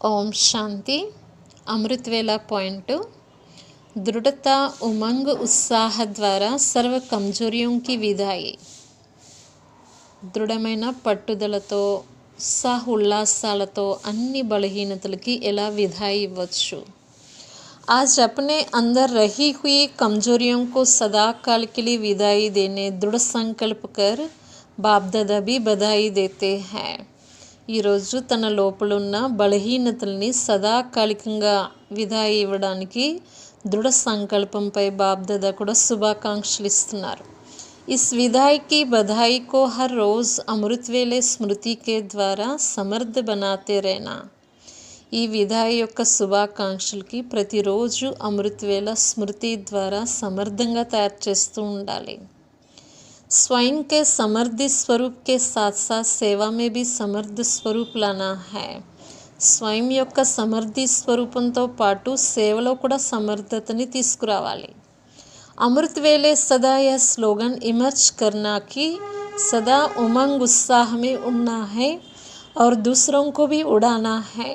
ओम शांति। अमृतवेला point. दृढ़ता, उमंग, उत्साह द्वारा सर्व कमजोरियों की विदाई। దృఢమైన పట్టుదలతో ఉత్సాహ ఉల్లాసాలతో అన్ని బలహీనతలకి ఎలా విదాయి ఇవ్వచ్చు। आज अपने अंदर रही हुई कमजोरियों को सदा काल के लिए विदाई देने दृढ़ संकल्प कर बाप दादा भी बधाई देते हैं। ఈరోజు తన లోపలున్న బలహీనతల్ని సదాకాలికంగా విదాయి ఇవ్వడానికి దృఢ సంకల్పంపై బాప్దాదా కూడా శుభాకాంక్షలు ఇస్తున్నారు। इस विदाई की बधाई को हर रोज़ अमृत वेले स्मृति के द्वारा समर्थ बनाते रहना। ఈ విదాయి యొక్క శుభాకాంక్షలకి ప్రతిరోజు అమృతవేళ స్మృతి ద్వారా సమర్థంగా తయారు చేస్తూ ఉండాలి। स्वयं के समृद्धि स्वरूप के साथ साथ सेवा में भी समृद्ध स्वरूप लाना है। స్వయం యొక్క సమర్థి స్వరూపంతో పాటు సేవలో కూడా సమర్థతని తీసుకురావాలి। अमृत वेले सदा यह स्लोगन इमर्ज करना कि सदा उमंग उत्साह में उड़ना है और दूसरों को भी उड़ाना है।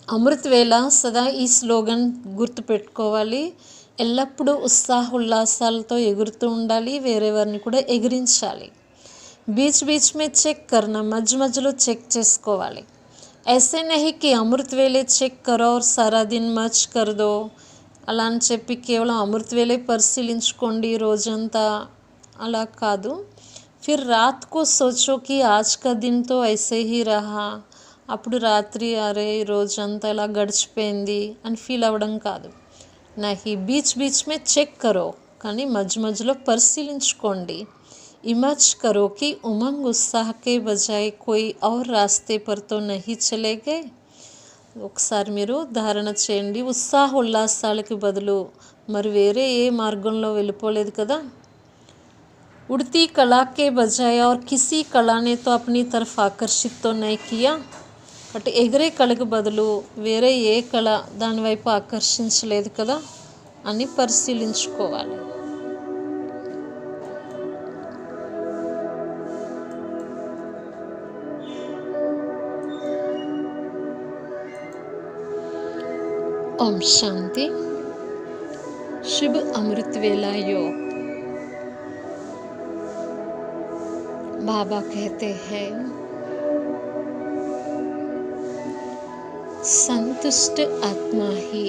అమృత వేళ సదా ఈ స్లోగన్ గుర్తుపెట్టుకోవాలి। ఎల్లప్పుడూ ఉత్సాహ ఉల్లాసాలతో ఎగురుతూ ఉండాలి, వేరే వారిని కూడా ఎగిరించాలి। బీచ్ బీచ్ మే చెక్ करना, మధ్య మధ్యలో చెక్ చేసుకోవాలి। ऐसे नहीं कि అమృత వేళే చెక్ करो और सारा दिन మచ్ कर दो అలా అని చెప్పి కేవలం అమృత వేళే పరిశీలించుకోండి రోజంతా, అలా కాదు। फिर रात को सोचो कि आज का दिन तो ऐसे ही रहा, అప్పుడు రాత్రి అరే రోజంతా ఇలా గడిచిపోయింది అని ఫీల్ అవ్వడం కాదు। नहीं, बीच बीच में చెక్ करो కానీ మధ్య మధ్యలో పరిశీలించుకోండి। इमर्ज करो कि उमंग उत्साह के बजाय कोई और रास्ते पर तो नहीं चले गए। ఒకసారి మీరు ధారణ చేయండి, ఉత్సాహ ఉల్లాసాలకు బదులు మరి వేరే ఏ మార్గంలో వెళ్ళిపోలేదు కదా। उड़ती कला के बजाय और किसी कला ने तो अपनी तरफ आकर्षित तो नहीं किया। అటు ఎగిరే కళకు బదులు వేరే ఏ కళ దాని వైపు ఆకర్షించలేదు కదా అని పరిశీలించుకోవాలి। ओम शांति। शुभ अमृत वेला योग। बाबा कहते हैं, संतुष्ट आत्मा ही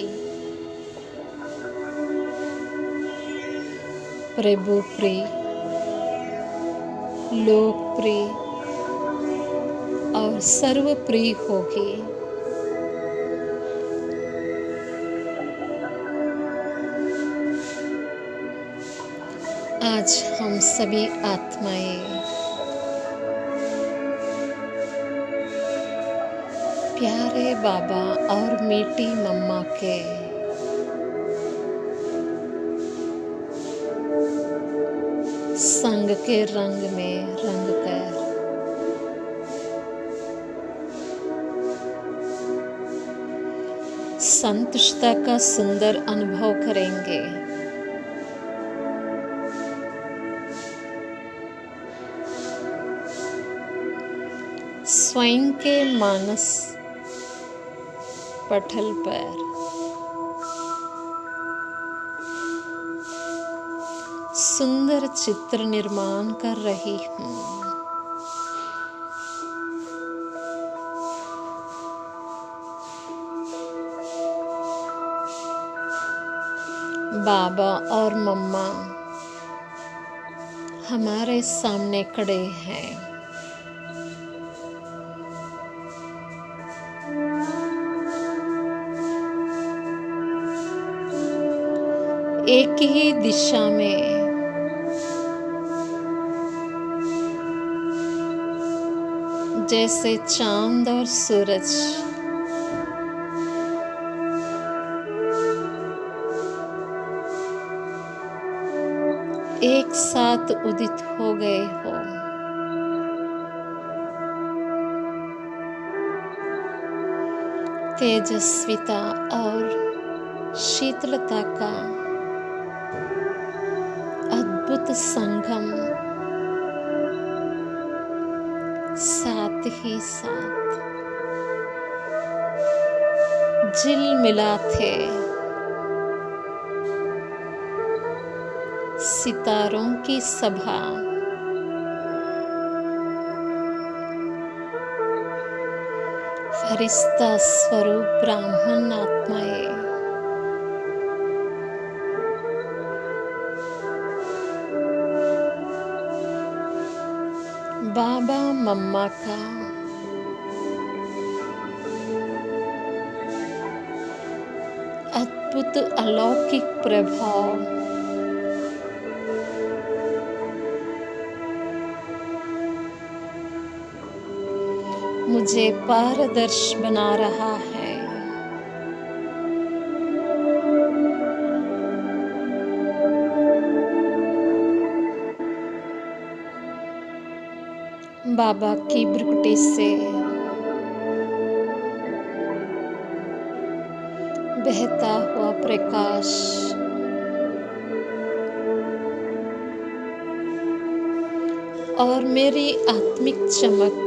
प्रभु प्रिय, लोक प्रिय और सर्व प्रिय होगी। आज हम सभी आत्माएं प्यारे बाबा और मीठी मम्मा के संग के रंग में रंग कर संतुष्टता का सुंदर अनुभव करेंगे। स्वयं के मानस पटल पर सुंदर चित्र निर्माण कर रही हूँ। बाबा और मम्मा हमारे सामने खड़े हैं। एक ही दिशा में जैसे चांद और सूरज एक साथ उदित हो गए हो। तेजस्विता और शीतलता का अद्भुत संगम साथ ही साथ झिलमिलाते सितारों की सभा, फरिश्ता स्वरूप ब्राह्मण आत्माएं, बाबा मम्मा का अद्भुत अलौकिक प्रभाव मुझे पारदर्शी बना रहा है। बाबा की भ्रुकुटी से बहता हुआ प्रकाश और मेरी आत्मिक चमक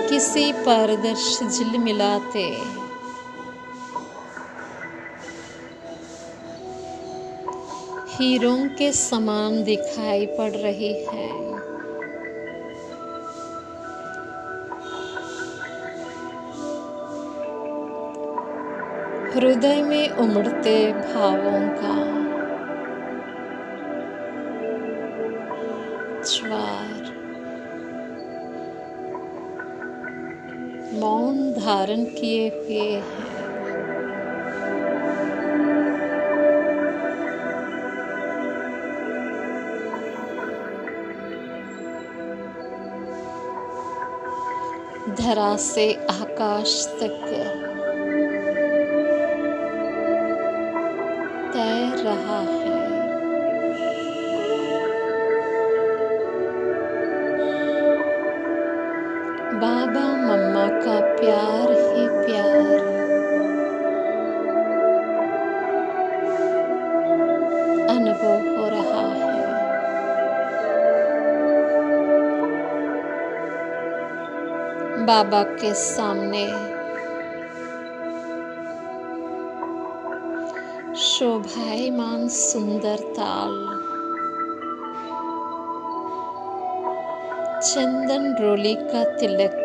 किसी पारदर्शी झिलमिलाते हीरों के समान दिखाई पड़ रही है। हृदय में उमड़ते भावों का ज्वार मौन धारण किए हुए हैं। धरा से आकाश तक तैर रहा है। बाबा मम्मा का प्यार ही प्यार अनुभव हो रहा है। बाबा के सामने शोभायमान सुंदर ताल, चंदन रोली का तिलक,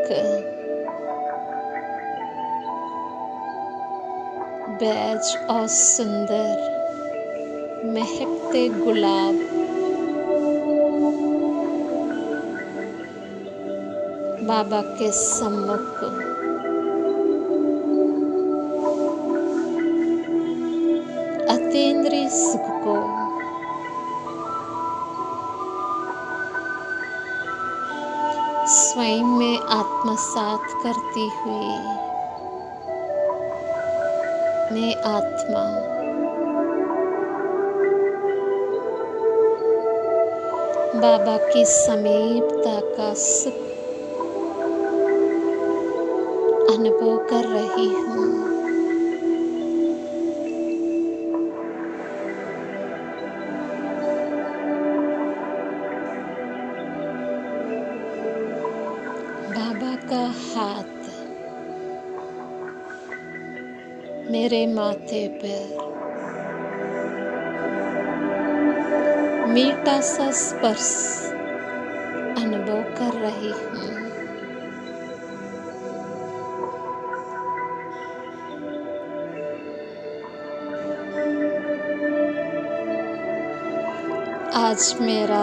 बैज और सुंदर महकते गुलाब बाबा के सम्मुख अतीन्द्रिय सुख को स्वयं में आत्मसात करती हुई मैं आत्मा बाबा की समीपता का सुख अनुभव कर रही हूँ। बाबा का हाथ मेरे माथे पर मीठा सा स्पर्श अनुभव कर रही हूँ। आज मेरा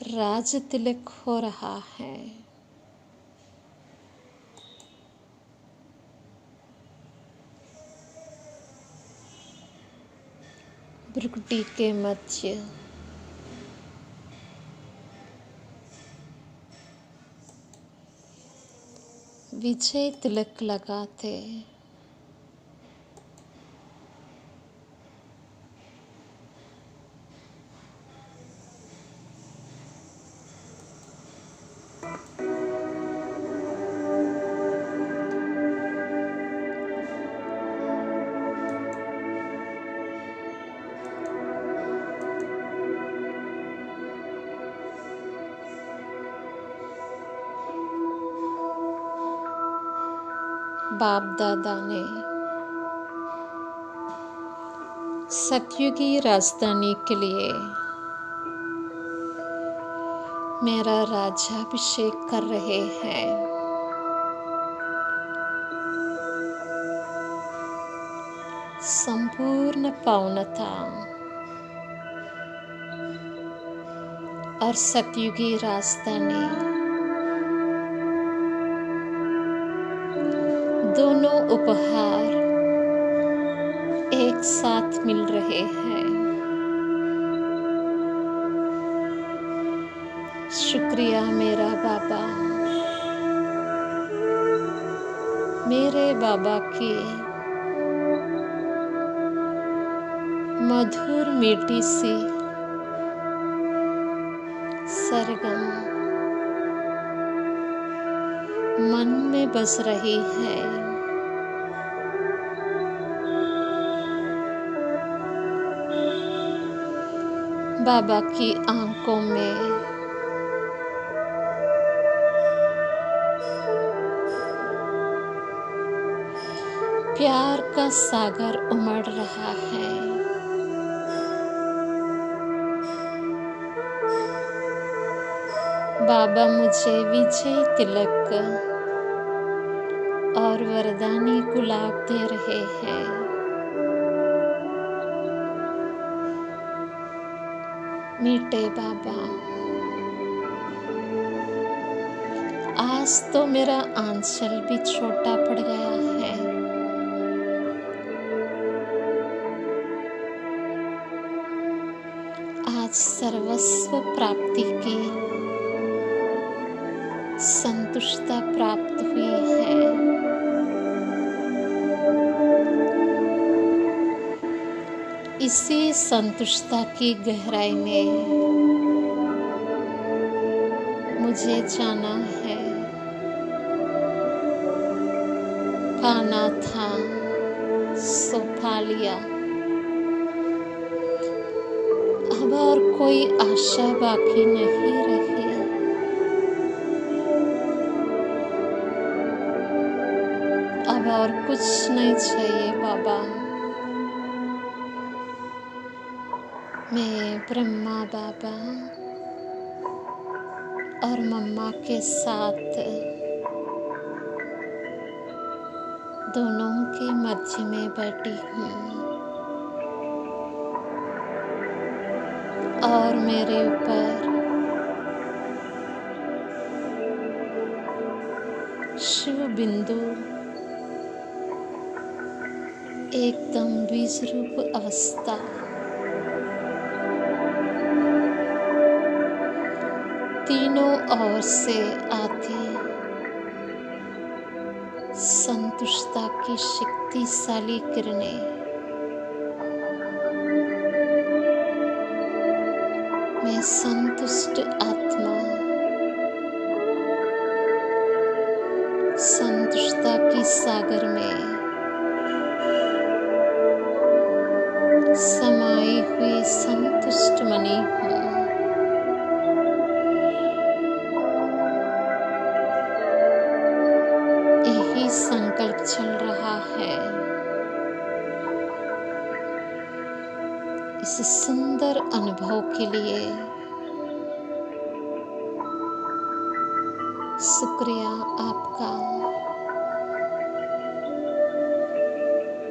राज तिलक हो रहा है। भ्रुकुटी के मध्य विजय तिलक लगाते बाप दादा ने सतयुगी राजधानी के लिए मेरा राज्याभिषेक कर रहे हैं। संपूर्ण पावनता और सतयुगी राजधानी दोनों उपहार एक साथ मिल रहे हैं। शुक्रिया मेरा बाबा, मेरे बाबा की मधुर मीठी सी सरगम मन में बस रही है। बाबा की आंखों में प्यार का सागर उमड़ रहा है। बाबा मुझे विजय तिलक और वरदानी गुलाब दे रहे हैं। मीठे बाबा, आज तो मेरा आंचल भी छोटा पड़ गया है। आज सर्वस्व प्राप्ति की संतुष्टता प्राप्त हुई है। इसी संतुष्टता की गहराई में मुझे जाना है। पाना था सो पा लिया, अब और कोई आशा बाकी नहीं रही। अब और कुछ नहीं चाहिए बाबा। मैं ब्रह्मा बाबा और मम्मा के साथ दोनों के मध्य में बैठी हूँ और मेरे ऊपर शिव बिंदु एकदम बीज रूप अवस्था तीनों ओर से आती संतुष्टता की शक्तिशाली किरणें मैं संतुष्ट आत्मा संतुष्टता की सागर में समाई हुई संतुष्ट मनी हूँ। यही संकल्प चल रहा है। इस सुंदर अनुभव के लिए शुक्रिया आपका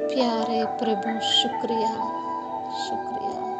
प्यारे प्रभु, शुक्रिया शुक्रिया।